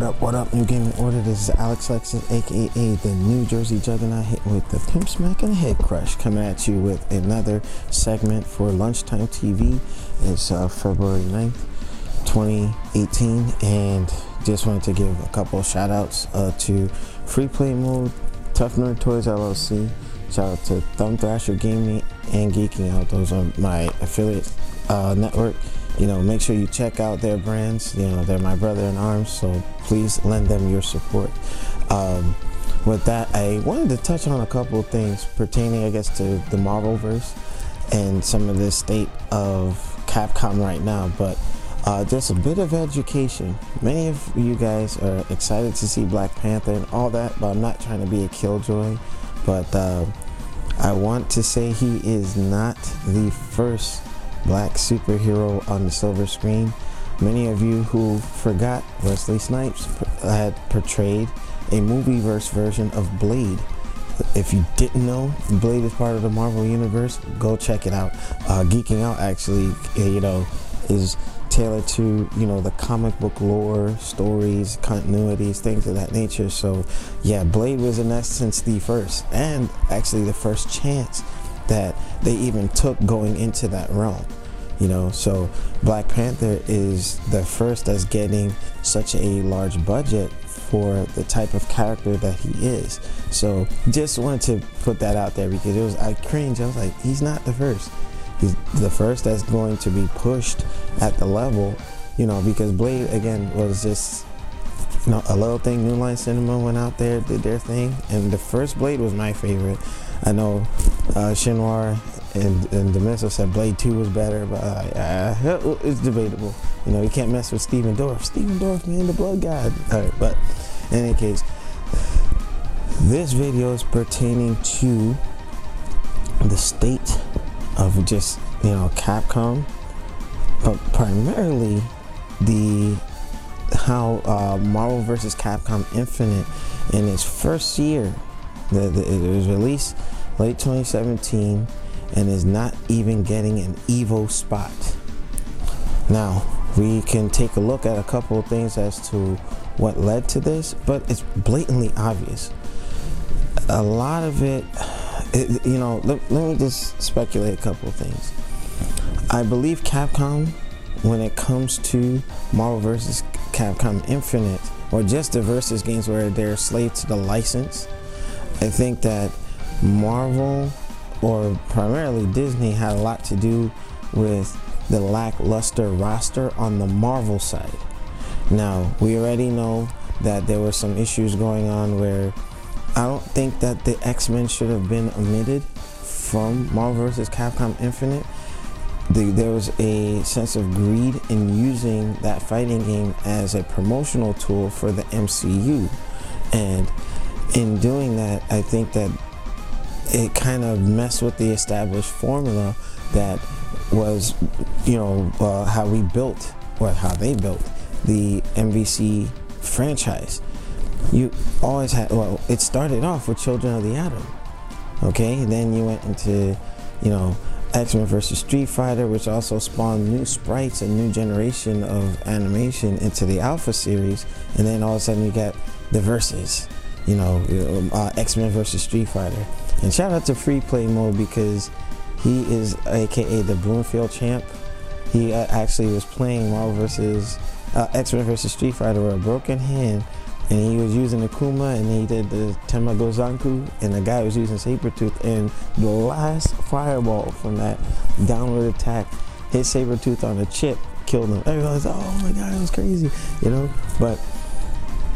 What up, New Gaming Order? This is Alex Lexus, aka the New Jersey Juggernaut, hit with the Pimp Smack and Head Crush, coming at you with another segment for Lunchtime TV. It's February 9th, 2018, and just wanted to give a couple of shout outs to Free Play Mode, Tough Nerd Toys LLC, shout out to Thumb Thrasher Gaming and Geeking Out. Those are my affiliate network. You know, make sure you check out their brands. You know, they're my brother in arms, so please lend them your support. With that, I wanted to touch on a couple of things pertaining, I guess, to the Marvel verse and some of the state of Capcom right now, but just a bit of education. Many of you guys are excited to see Black Panther and all that, but I'm not trying to be a killjoy, but I want to say he is not the first Black superhero on the silver screen. Many of you who forgot Wesley Snipes had portrayed a movie-verse version of Blade. If you didn't know, Blade is part of the Marvel universe, go check it out. Geeking Out actually, you know, is tailored to, you know, the comic book lore, stories, continuities, things of that nature. So yeah, Blade was in essence the first, and actually the first chance that they even took going into that realm, you know. So Black Panther is the first that's getting such a large budget for the type of character that he is. So just wanted to put that out there because I cringed. I was like, he's not the first. He's the first that's going to be pushed at the level, you know, because Blade again was just, you know, a little thing. New Line Cinema went out there, did their thing, and the first Blade was my favorite. I know Shinwar and Demiso said Blade 2 was better, but it's debatable. You know, you can't mess with Steven Dorff. Steven Dorff, man, the blood god. All right, but in any case, this video is pertaining to the state of just, you know, Capcom, but primarily how Marvel vs. Capcom Infinite in its first year, it was released late 2017 and is not even getting an Evo spot. Now we can take a look at a couple of things as to what led to this, but it's blatantly obvious. A lot of it, you know, let me just speculate a couple of things. I believe Capcom, when it comes to Marvel vs. Capcom Infinite, or just the versus games where they're slave to the license, I think that Marvel, or primarily Disney, had a lot to do with the lackluster roster on the Marvel side. Now, we already know that there were some issues going on where I don't think that the X-Men should have been omitted from Marvel vs. Capcom Infinite. There was a sense of greed in using that fighting game as a promotional tool for the MCU, and in doing that, I think that it kind of messed with the established formula that was, you know, how they built the MVC franchise. You always had, well, it started off with Children of the Atom, okay? And then you went into, you know, X-Men vs. Street Fighter, which also spawned new sprites, a new generation of animation into the Alpha series, and then all of a sudden you got the Versus, you know, X-Men vs. Street Fighter. And shout out to Free Play Mode because he is aka the Bloomfield champ. He actually was playing Marvel vs. X-Men vs. Street Fighter with a broken hand, and he was using Akuma, and he did the Temagozanku, and the guy was using Sabretooth, and the last fireball from that downward attack hit Sabretooth on a chip, killed him. Everyone was, oh my god, it was crazy, you know? But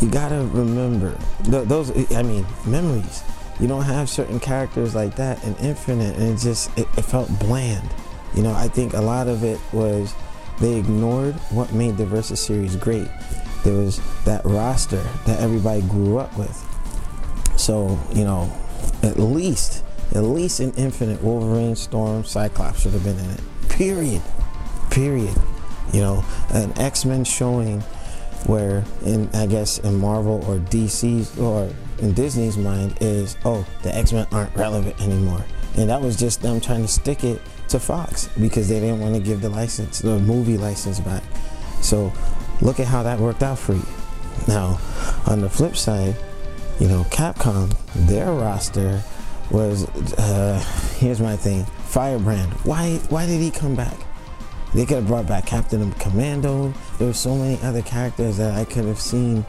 you gotta remember, those, I mean, memories. You don't have certain characters like that in Infinite, and it felt bland. You know, I think a lot of it was they ignored what made the Versus series great. There was that roster that everybody grew up with. So, you know, at least in Infinite, Wolverine, Storm, Cyclops should have been in it. Period. You know, an X-Men showing where, I guess in Marvel or DC's or in Disney's mind is, oh, the X-Men aren't relevant anymore. And that was just them trying to stick it to Fox because they didn't want to give the movie license back. So look at how that worked out for you. Now, on the flip side, you know, Capcom, their roster was, here's my thing, Firebrand. Why did he come back? They could have brought back Captain Commando. There were so many other characters that I could have seen,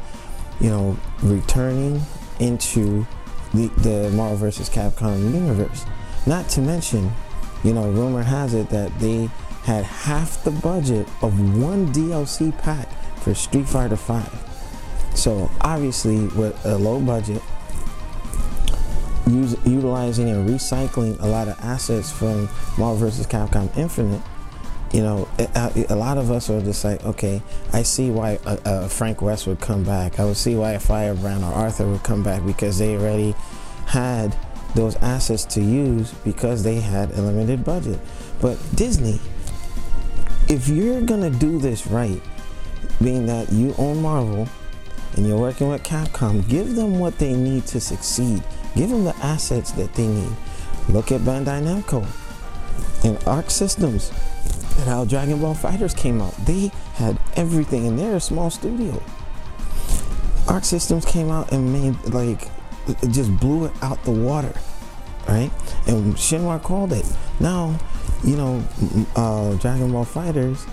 you know, returning into the Marvel vs. Capcom universe. Not to mention, you know, rumor has it that they had half the budget of one DLC pack for Street Fighter V. So obviously, with a low budget, utilizing and recycling a lot of assets from Marvel vs. Capcom Infinite, you know, a lot of us are just like, okay, I see why Frank West would come back. I would see why a Firebrand or Arthur would come back, because they already had those assets to use because they had a limited budget. But Disney, if you're gonna do this right, being that you own Marvel and you're working with Capcom, give them what they need to succeed. Give them the assets that they need. Look at Bandai Namco and Arc Systems and how Dragon Ball FighterZ came out. They had everything, and they're a small studio. Arc Systems came out and made, like, it just blew it out the water, right? And Shinra called it. Now, you know, Dragon Ball FighterZ,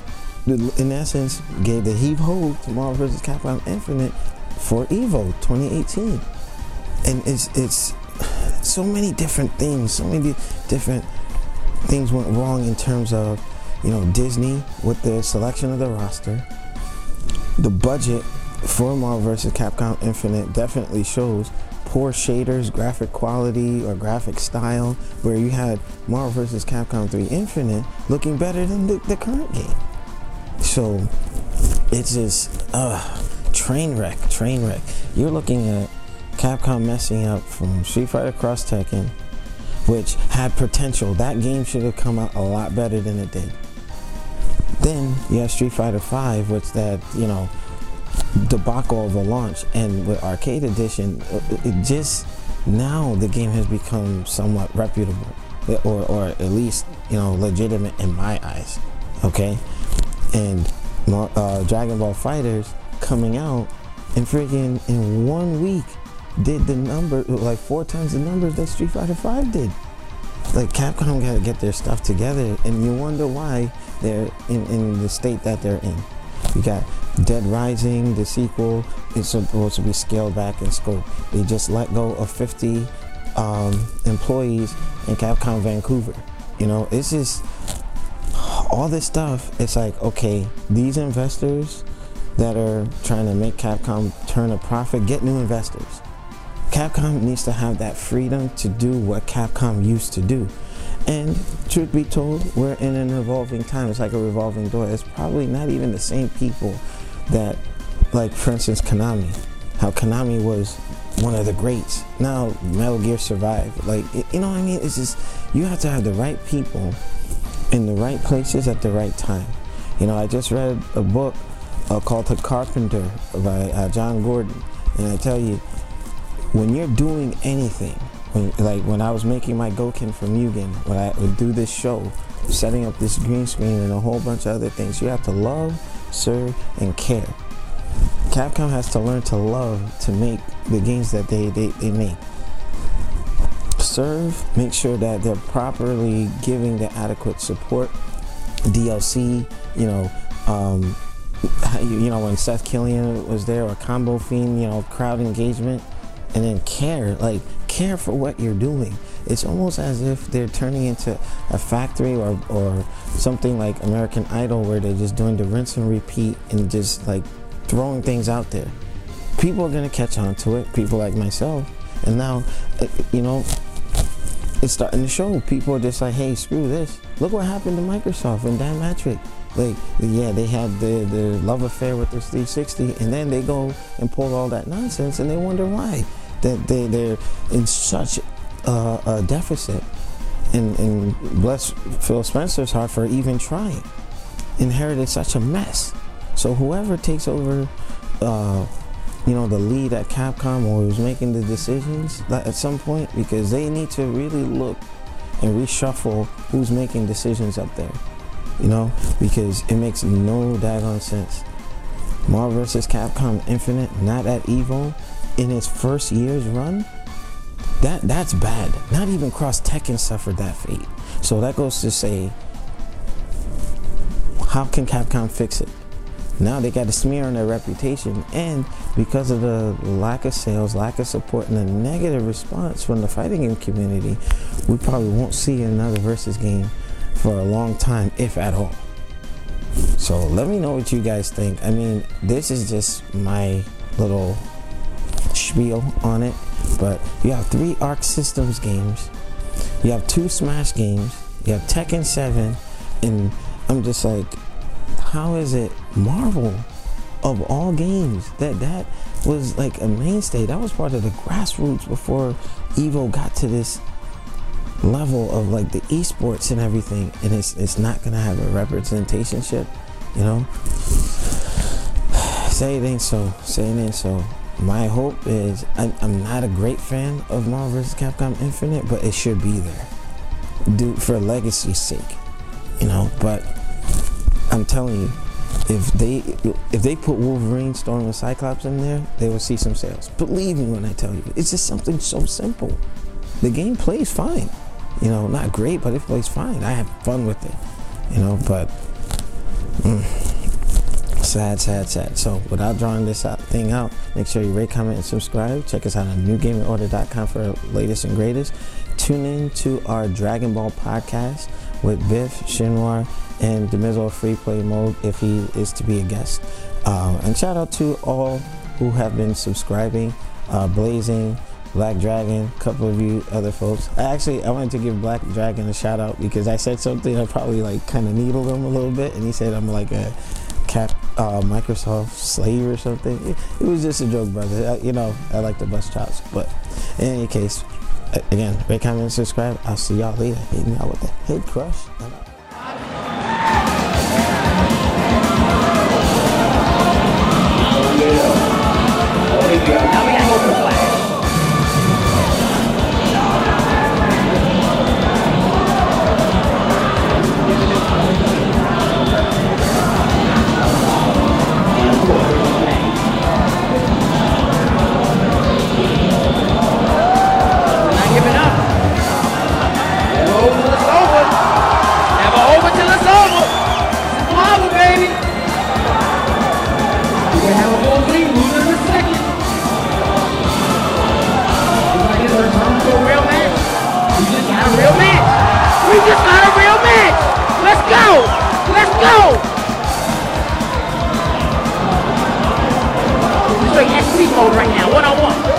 in essence, gave the heave-ho to Marvel vs. Capcom Infinite for EVO 2018. And it's so many different things, so many different things went wrong in terms of, you know, Disney with the selection of the roster. The budget for Marvel vs. Capcom Infinite definitely shows poor shaders, graphic quality, or graphic style, where you had Marvel vs. Capcom 3 Infinite looking better than the current game. So it's just train wreck. You're looking at Capcom messing up from Street Fighter Cross Tekken, which had potential. That game should have come out a lot better than it did. Then you have Street Fighter V, which that, you know, debacle of a launch, and with Arcade Edition, it just, now the game has become somewhat reputable, or at least, you know, legitimate in my eyes. Okay, and Dragon Ball FighterZ coming out and freaking in 1 week did the number, like 4 times the numbers that Street Fighter V did. Like, Capcom got to get their stuff together, and you wonder why they're in the state that they're in. You got Dead Rising, the sequel, is supposed to be scaled back in scope. They just let go of 50 employees in Capcom Vancouver. You know, it's just all this stuff. It's like, okay, these investors that are trying to make Capcom turn a profit, get new investors. Capcom needs to have that freedom to do what Capcom used to do. And truth be told, we're in an evolving time. It's like a revolving door. It's probably not even the same people that, like, for instance, Konami. How Konami was one of the greats. Now Metal Gear survived. Like, you know what I mean? It's just, you have to have the right people in the right places at the right time. You know, I just read a book called The Carpenter by John Gordon. And I tell you, when you're doing anything, when I was making my Gouken for Mugen, when I would do this show, setting up this green screen and a whole bunch of other things, you have to love, serve, and care. Capcom has to learn to love to make the games that they make. Serve, make sure that they're properly giving the adequate support, DLC, you know, when Seth Killian was there, or Combo Fiend, you know, crowd engagement. And then care for what you're doing. It's almost as if they're turning into a factory or something like American Idol, where they're just doing the rinse and repeat and just like throwing things out there. People are gonna catch on to it, people like myself. And now, you know, it's starting to show. People are just like, hey, screw this. Look what happened to Microsoft and Dan Matrick. Like, yeah, they had the love affair with their 360, and then they go and pull all that nonsense, and they wonder why. That they're in such a deficit. And bless Phil Spencer's heart for even trying. Inherited such a mess. So whoever takes over, you know, the lead at Capcom, or who's making the decisions at some point, because they need to really look and reshuffle who's making decisions up there. You know, because it makes no daggone sense. Marvel vs. Capcom Infinite not at Evo in its first year's run, that's bad. Not even Cross Tekken suffered that fate. So that goes to say, how can Capcom fix it? Now they got a smear on their reputation, and because of the lack of sales, lack of support, and the negative response from the fighting game community, we probably won't see another Versus game for a long time, if at all. So let me know what you guys think. I mean, this is just my little spiel on it, but you have 3 Arc Systems games, you have 2 Smash games, you have Tekken 7, and I'm just like, how is it Marvel of all games that was like a mainstay? That was part of the grassroots before Evo got to this level of like the esports and everything, and it's not gonna have a representationship, you know? Say it ain't so. Say it ain't so. My hope is, I'm not a great fan of Marvel vs. Capcom Infinite, but it should be there, for legacy's sake, you know. But I'm telling you, if they put Wolverine, Storm, and Cyclops in there, they will see some sales. Believe me when I tell you, it's just something so simple. The game plays fine, you know, not great, but it plays fine. I have fun with it, you know. But sad. So without drawing this thing out, make sure you rate, comment, and subscribe. Check us out on newgamingorder.com for the latest and greatest. Tune in to our Dragon Ball podcast with Biff, Shinwar, and Demizo Free Play Mode if he is to be a guest. And shout out to all who have been subscribing, Blazing, Black Dragon, a couple of you other folks. I wanted to give Black Dragon a shout out because I said something I probably like kind of needled him a little bit, and he said I'm like a Microsoft slave or something. It was just a joke, brother. You know, I like to bust chops. But in any case, again, rate, comment, and subscribe. I'll see y'all later. Hit me out with the head crush. Now we gotta go for Flash. Not giving up. Never over till it's over. Never over till it's over. It's Marvel, baby. We can have a whole thing moving in a second. To a real match. We just got a real match. We just got a real match. Let's go. Let's go. Straight SP mode right now. 1-on-1.